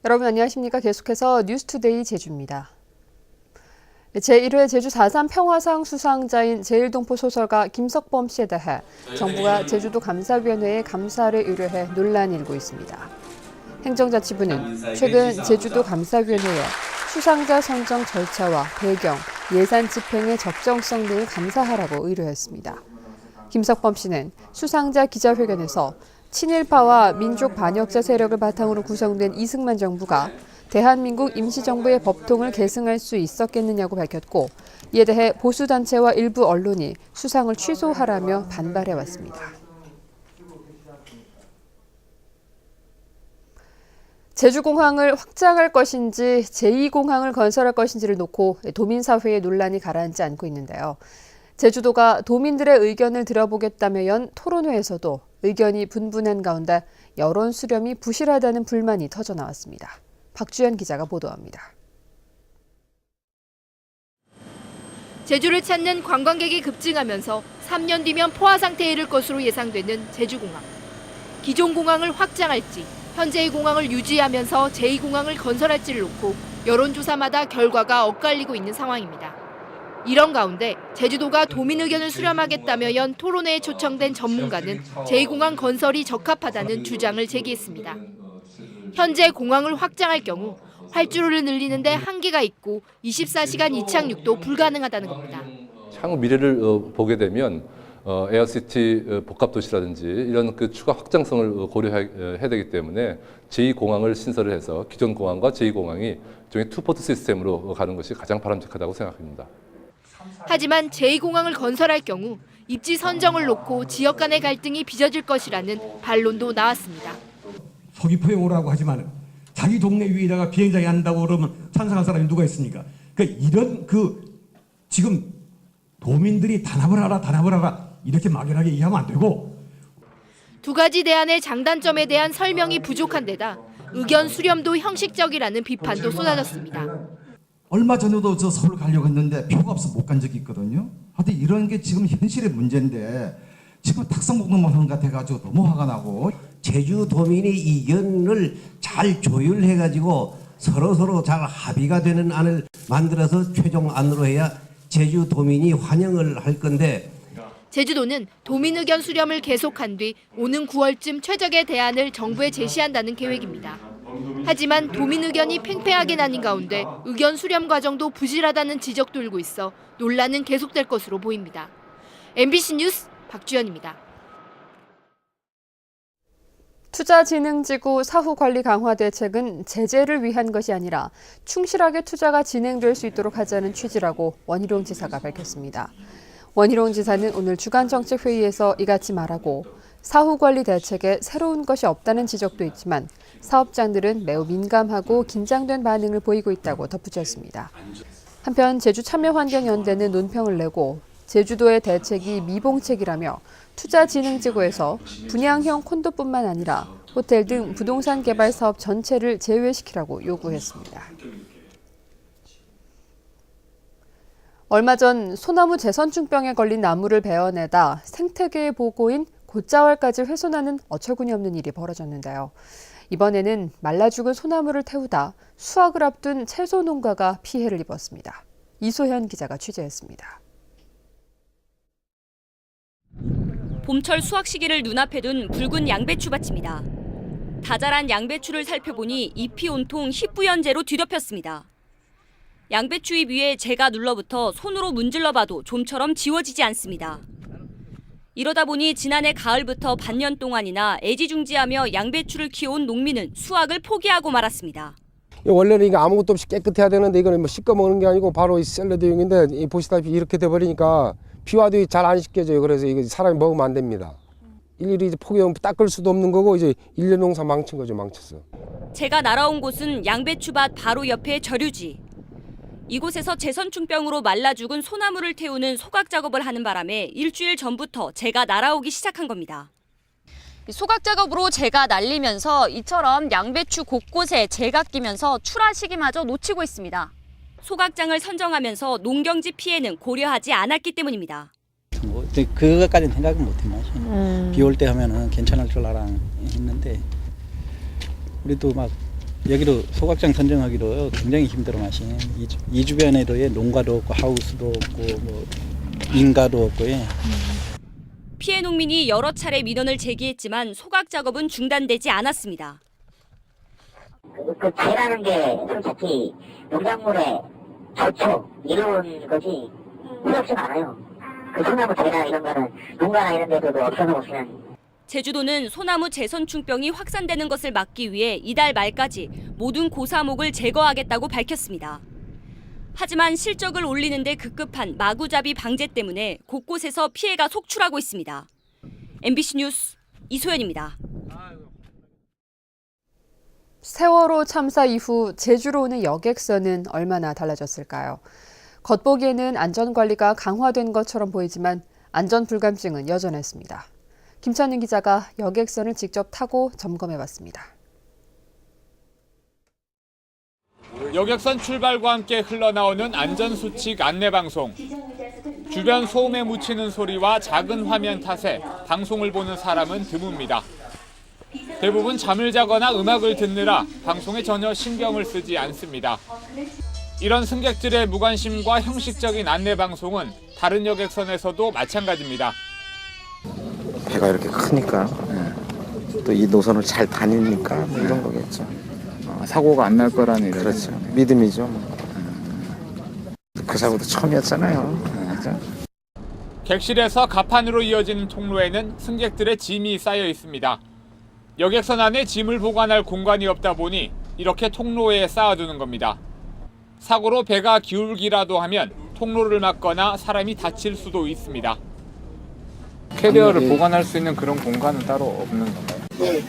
여러분 안녕하십니까? 계속해서 뉴스투데이 제주입니다. 제1회 제주 4.3 평화상 수상자인 제1동포 소설가 김석범 씨에 대해 정부가 제주도 감사위원회에 감사를 의뢰해 논란이 일고 있습니다. 행정자치부는 최근 제주도 감사위원회에 수상자 선정 절차와 배경, 예산 집행의 적정성 등을 감사하라고 의뢰했습니다. 김석범 씨는 수상자 기자회견에서 친일파와 민족 반역자 세력을 바탕으로 구성된 이승만 정부가 대한민국 임시정부의 법통을 계승할 수 있었겠느냐고 밝혔고, 이에 대해 보수단체와 일부 언론이 수상을 취소하라며 반발해왔습니다. 제주공항을 확장할 것인지 제2공항을 건설할 것인지를 놓고 도민사회의 논란이 가라앉지 않고 있는데요. 제주도가 도민들의 의견을 들어보겠다며 연 토론회에서도 의견이 분분한 가운데 여론 수렴이 부실하다는 불만이 터져나왔습니다. 박주연 기자가 보도합니다. 제주를 찾는 관광객이 급증하면서 3년 뒤면 포화 상태에 이를 것으로 예상되는 제주공항. 기존 공항을 확장할지 현재의 공항을 유지하면서 제2공항을 건설할지를 놓고 여론조사마다 결과가 엇갈리고 있는 상황입니다. 이런 가운데 제주도가 도민 의견을 수렴하겠다며 연 토론회에 초청된 전문가는 제2공항 건설이 적합하다는 주장을 제기했습니다. 현재 공항을 확장할 경우 활주로를 늘리는데 한계가 있고 24시간 이착륙도 불가능하다는 겁니다. 향후 미래를 보게 되면 에어시티 복합도시라든지 이런 그 추가 확장성을 고려해야 되기 때문에 제2공항을 신설을 해서 기존 공항과 제2공항이 일종의 투포트 시스템으로 가는 것이 가장 바람직하다고 생각합니다. 하지만 제2공항을 건설할 경우 입지 선정을 놓고 지역 간의 갈등이 빚어질 것이라는 반론도 나왔습니다. 서귀포에 오라고 하지만 자기 동네 위에다가 비행장이 한다고 그러면 찬성할 사람이 누가 있습니까? 그러니까 이런 지금 도민들이 단합을 하라 이렇게 막연하게 이해하면 안 되고, 두 가지 대안의 장단점에 대한 설명이 부족한 데다 의견 수렴도 형식적이라는 비판도 쏟아졌습니다. 얼마 전에도 저 서울 가려고 했는데 표가 없어 못 간 적이 있거든요. 하여튼 이런 게 지금 현실의 문제인데 지금 탁상복동만 하는 것 같아가지고 너무 화가 나고, 제주도민의 의견을 잘 조율해가지고 서로 잘 합의가 되는 안을 만들어서 최종 안으로 해야 제주도민이 환영을 할 건데, 제주도는 도민 의견 수렴을 계속한 뒤 오는 9월쯤 최적의 대안을 정부에 제시한다는 계획입니다. 하지만 도민 의견이 팽팽하게 나뉜 가운데 의견 수렴 과정도 부실하다는 지적도 일고 있어 논란은 계속될 것으로 보입니다. MBC 뉴스 박주연입니다. 투자진흥지구 사후관리 강화 대책은 제재를 위한 것이 아니라 충실하게 투자가 진행될 수 있도록 하자는 취지라고 원희룡 지사가 밝혔습니다. 원희룡 지사는 오늘 주간정책회의에서 이같이 말하고, 사후관리 대책에 새로운 것이 없다는 지적도 있지만 사업장들은 매우 민감하고 긴장된 반응을 보이고 있다고 덧붙였습니다. 한편 제주참여환경연대는 논평을 내고 제주도의 대책이 미봉책이라며 투자진흥지구에서 분양형 콘도뿐만 아니라 호텔 등 부동산 개발 사업 전체를 제외시키라고 요구했습니다. 얼마 전 소나무 재선충병에 걸린 나무를 베어내다 생태계의 보고인 곶자왈까지 훼손하는 어처구니 없는 일이 벌어졌는데요. 이번에는 말라 죽은 소나무를 태우다 수확을 앞둔 채소 농가가 피해를 입었습니다. 이소현 기자가 취재했습니다. 봄철 수확 시기를 눈앞에 둔 붉은 양배추밭입니다. 다 자란 양배추를 살펴보니 잎이 온통 희뿌연재로 뒤덮였습니다. 양배추 잎 위에 재가 눌러붙어 손으로 문질러봐도 좀처럼 지워지지 않습니다. 이러다 보니 지난해 가을부터 반년 동안이나 애지중지하며 양배추를 키워온 농민은 수확을 포기하고 말았습니다. 원래는 이게 아무것도 없이 깨끗해야 되는데 이거는 뭐 씻겨 먹는 게 아니고 바로 이 샐러드용인데 보시다시피 이렇게 돼버리니까 비와도 잘 안 씻겨져요. 그래서 이거 사람이 먹으면 안 됩니다. 일일이 이제 포기하면 닦을 수도 없는 거고 이제 1년 농사 망친 거죠, 망쳤어. 제가 날아온 곳은 양배추밭 바로 옆에 저류지. 이곳에서 재선충병으로 말라 죽은 소나무를 태우는 소각 작업을 하는 바람에 일주일 전부터 재가 날아오기 시작한 겁니다. 소각 작업으로 재가 날리면서 이처럼 양배추 곳곳에 재가 끼면서 출하 시기마저 놓치고 있습니다. 소각장을 선정하면서 농경지 피해는 고려하지 않았기 때문입니다. 그것까지는 생각은 못했나. 비 올 때 하면은 괜찮을 줄 알았는데 우리도 막 여기도 소각장 선정하기도 굉장히 힘들어 마시네. 이 주변에도 농가도 없고 하우스도 없고 뭐 인가도 없고. 피해 농민이 여러 차례 민원을 제기했지만 소각 작업은 중단되지 않았습니다. 그 배라는 게 솔직히 농작물에 좋죠. 이런 거지 필요없지가 않아요. 그 소나무 배나 이런 거는 농가나 이런 데도 없어놓으면. 제주도는 소나무 재선충병이 확산되는 것을 막기 위해 이달 말까지 모든 고사목을 제거하겠다고 밝혔습니다. 하지만 실적을 올리는 데 급급한 마구잡이 방제 때문에 곳곳에서 피해가 속출하고 있습니다. MBC 뉴스 이소연입니다. 세월호 참사 이후 제주로 오는 여객선은 얼마나 달라졌을까요? 겉보기에는 안전관리가 강화된 것처럼 보이지만 안전 불감증은 여전했습니다. 김찬윤 기자가 여객선을 직접 타고 점검해봤습니다. 여객선 출발과 함께 흘러나오는 안전수칙 안내방송. 주변 소음에 묻히는 소리와 작은 화면 탓에 방송을 보는 사람은 드뭅니다. 대부분 잠을 자거나 음악을 듣느라 방송에 전혀 신경을 쓰지 않습니다. 이런 승객들의 무관심과 형식적인 안내방송은 다른 여객선에서도 마찬가지입니다. 배가 이렇게 크니까 또 이 노선을 잘 다니니까 뭐 이런 거겠죠. 사고가 안 날 거라는 그렇죠. 믿음이죠. 그 사고도 처음이었잖아요. 그렇죠? 객실에서 갑판으로 이어지는 통로에는 승객들의 짐이 쌓여 있습니다. 여객선 안에 짐을 보관할 공간이 없다 보니 이렇게 통로에 쌓아두는 겁니다. 사고로 배가 기울기라도 하면 통로를 막거나 사람이 다칠 수도 있습니다. 캐리어를 보관할 수 있는 그런 공간은 따로 없는 건가요? 네,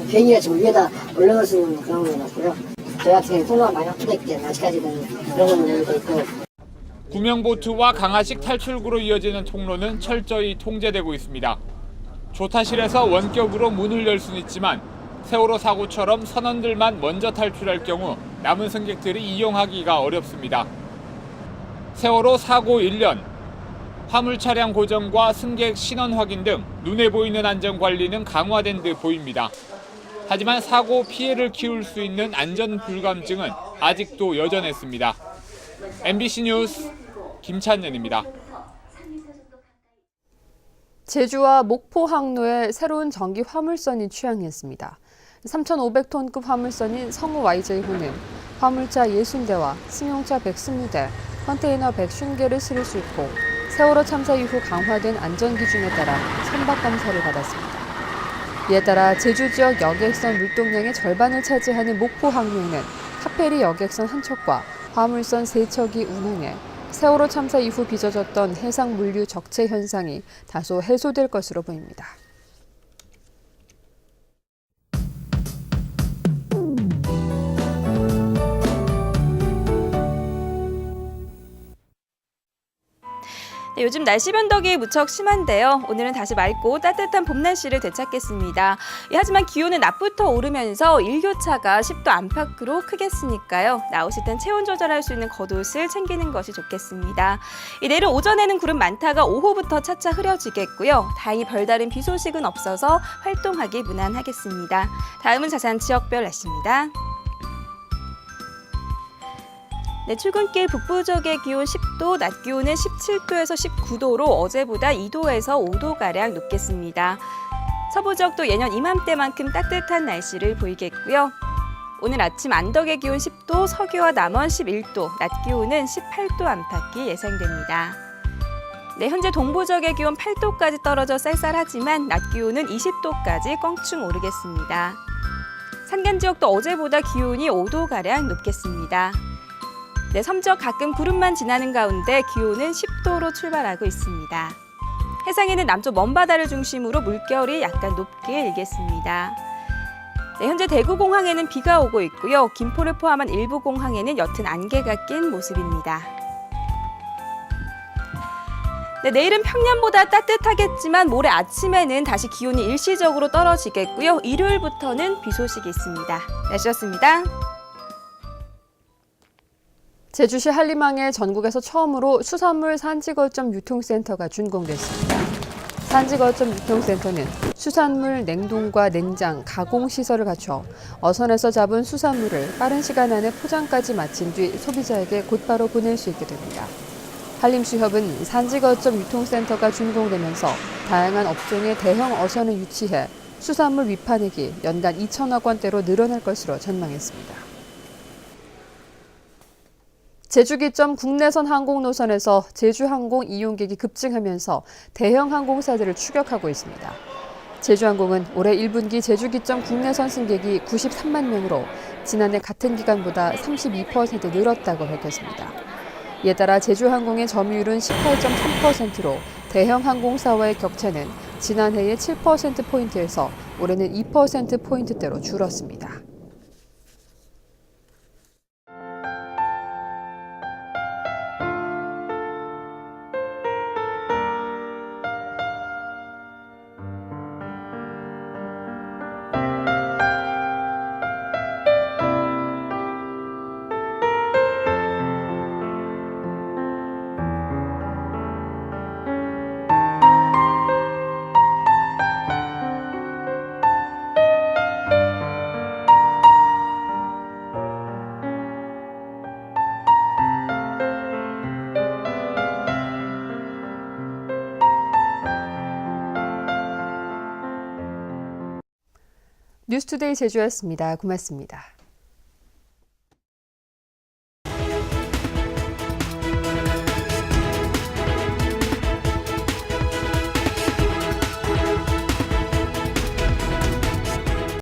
비행기가 지금 위에다 올라갈 수 있는 그런 건 없고요. 저희 같은 경우는 통로가 많이 확보됐기 때문에 아직까지는 그런 건 없는 있고. 구명보트와 강하식 탈출구로 이어지는 통로는 철저히 통제되고 있습니다. 조타실에서 원격으로 문을 열 수는 있지만 세월호 사고처럼 선원들만 먼저 탈출할 경우 남은 승객들이 이용하기가 어렵습니다. 세월호 사고 1년, 화물 차량 고정과 승객 신원 확인 등 눈에 보이는 안전관리는 강화된 듯 보입니다. 하지만 사고 피해를 키울 수 있는 안전 불감증은 아직도 여전했습니다. MBC 뉴스 김찬현입니다. 제주와 목포 항로에 새로운 전기 화물선이 취항했습니다. 3,500톤급 화물선인 성우 YJ호는 화물차 60대와 승용차 120대, 컨테이너 150개를 실을 수 있고 세월호 참사 이후 강화된 안전기준에 따라 선박 감사를 받았습니다. 이에 따라 제주 지역 여객선 물동량의 절반을 차지하는 목포 항로에는 카페리 여객선 한 척과 화물선 3척이 운항해 세월호 참사 이후 빚어졌던 해상 물류 적체 현상이 다소 해소될 것으로 보입니다. 네, 요즘 날씨 변덕이 무척 심한데요. 오늘은 다시 맑고 따뜻한 봄 날씨를 되찾겠습니다. 하지만 기온은 낮부터 오르면서 일교차가 10도 안팎으로 크겠으니까요. 나오실 땐 체온 조절할 수 있는 겉옷을 챙기는 것이 좋겠습니다. 내일은 오전에는 구름 많다가 오후부터 차차 흐려지겠고요. 다행히 별다른 비 소식은 없어서 활동하기 무난하겠습니다. 다음은 자세한 지역별 날씨입니다. 네, 출근길 북부 지역의 기온 10도, 낮 기온은 17도에서 19도로 어제보다 2도에서 5도가량 높겠습니다. 서부 지역도 예년 이맘때만큼 따뜻한 날씨를 보이겠고요. 오늘 아침 안덕의 기온 10도, 서귀와 남원 11도, 낮 기온은 18도 안팎이 예상됩니다. 네, 현재 동부 지역의 기온 8도까지 떨어져 쌀쌀하지만 낮 기온은 20도까지 껑충 오르겠습니다. 산간 지역도 어제보다 기온이 5도가량 높겠습니다. 네, 섬적 가끔 구름만 지나는 가운데 기온은 10도로 출발하고 있습니다. 해상에는 남쪽 먼바다를 중심으로 물결이 약간 높게 일겠습니다. 네, 현재 대구공항에는 비가 오고 있고요. 김포를 포함한 일부 공항에는 옅은 안개가 낀 모습입니다. 네, 내일은 평년보다 따뜻하겠지만 모레 아침에는 다시 기온이 일시적으로 떨어지겠고요. 일요일부터는 비 소식이 있습니다. 날씨였습니다. 제주시 한림항에 전국에서 처음으로 수산물 산지 거점 유통센터가 준공됐습니다. 산지 거점 유통센터는 수산물 냉동과 냉장, 가공 시설을 갖춰 어선에서 잡은 수산물을 빠른 시간 안에 포장까지 마친 뒤 소비자에게 곧바로 보낼 수 있게 됩니다. 한림수협은 산지 거점 유통센터가 준공되면서 다양한 업종의 대형 어선을 유치해 수산물 위판액이 연간 2천억 원대로 늘어날 것으로 전망했습니다. 제주기점 국내선 항공 노선에서 제주항공 이용객이 급증하면서 대형 항공사들을 추격하고 있습니다. 제주항공은 올해 1분기 제주기점 국내선 승객이 93만 명으로 지난해 같은 기간보다 32% 늘었다고 밝혔습니다. 이에 따라 제주항공의 점유율은 18.3%로 대형 항공사와의 격차는 지난해의 7%포인트에서 올해는 2%포인트대로 줄었습니다. 뉴스투데이 제주였습니다. 고맙습니다.